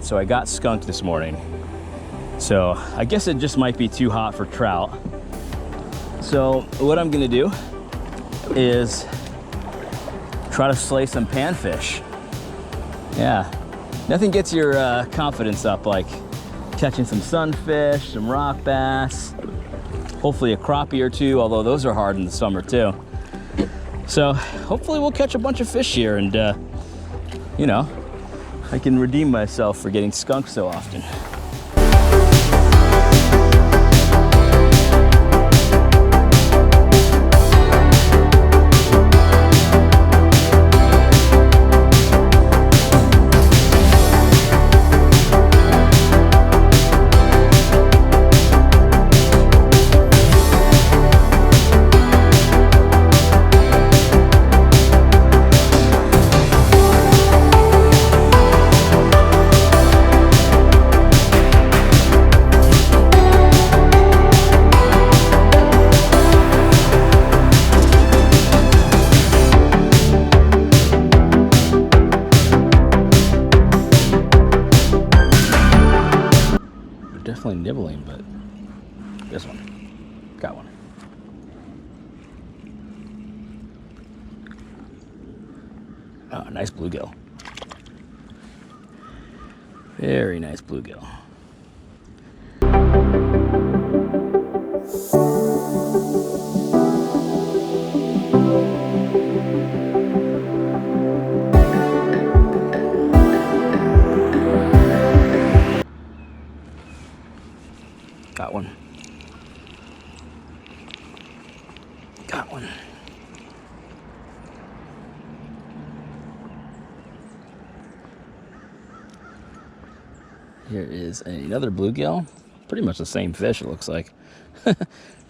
right, so I got skunk this morning. So I guess it just might be too hot for trout. So what I'm gonna do is try to slay some panfish. Yeah, nothing gets your confidence up like catching some sunfish, some rock bass, hopefully a crappie or two, although those are hard in the summer too. So hopefully we'll catch a bunch of fish here and you know, I can redeem myself for getting skunked so often. Definitely nibbling, but this one, got one. Oh, nice bluegill. Very nice bluegill. Got one. Got one. Here is another bluegill. Pretty much the same fish, it looks like.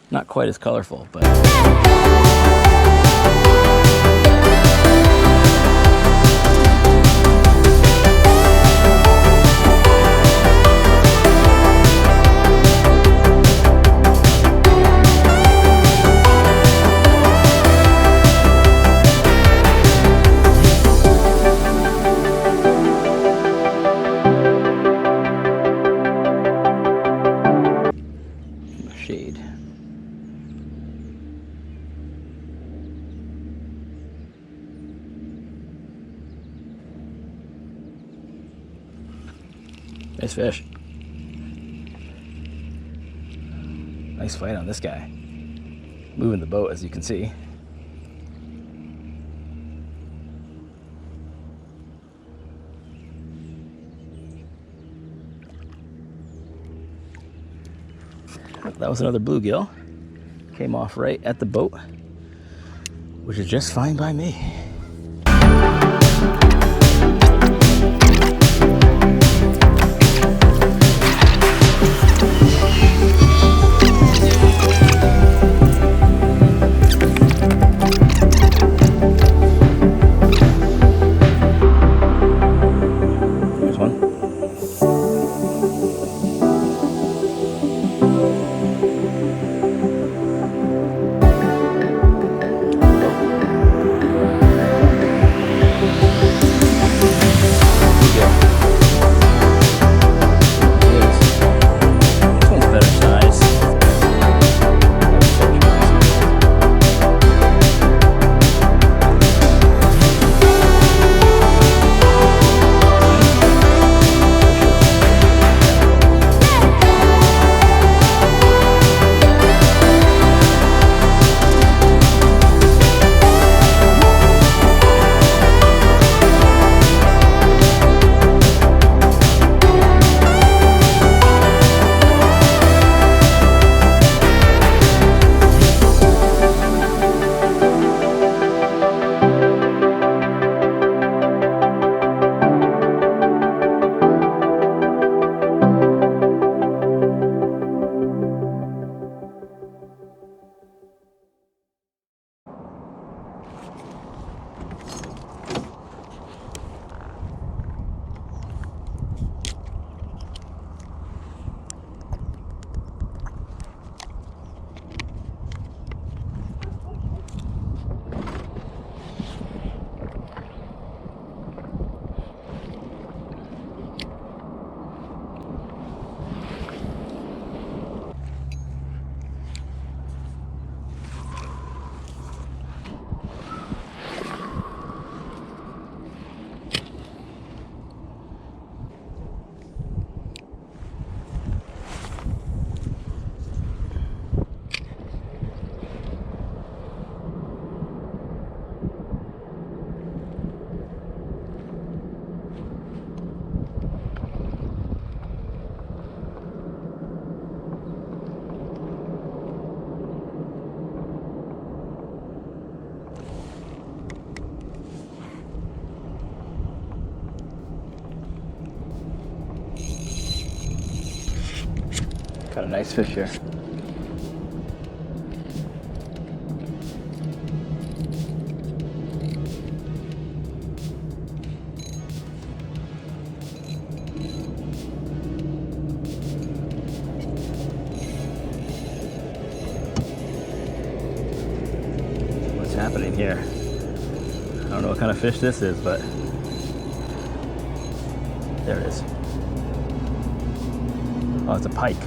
Not quite as colorful, but... shade. Nice fish. Nice fight on this guy. Moving the boat, as you can see. That was another bluegill. Came off right at the boat, which is just fine by me. There's one. Got a nice fish here. What's happening here? I don't know what kind of fish this is, but there it is. Oh, it's a pike.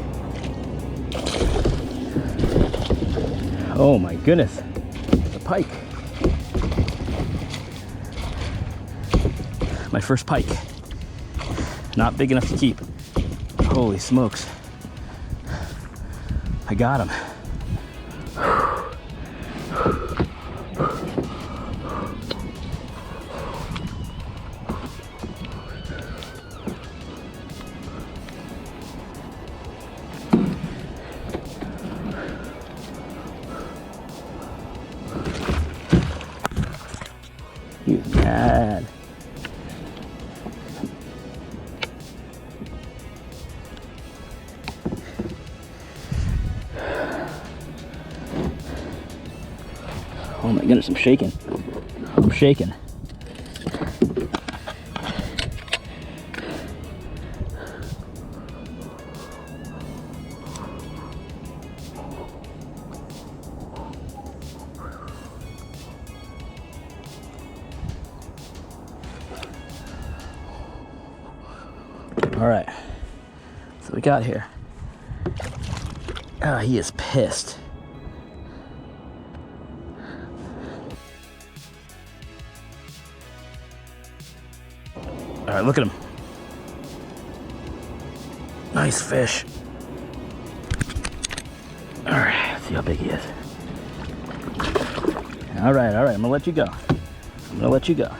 Oh my goodness, it's a pike. My first pike. Not big enough to keep. Holy smokes. I got him. He's mad. Oh my goodness, I'm shaking. I'm shaking. All right, so we got here. Ah, he is pissed. All right, look at him. Nice fish. All right, let's see how big he is. All right, I'm gonna let you go. I'm gonna let you go.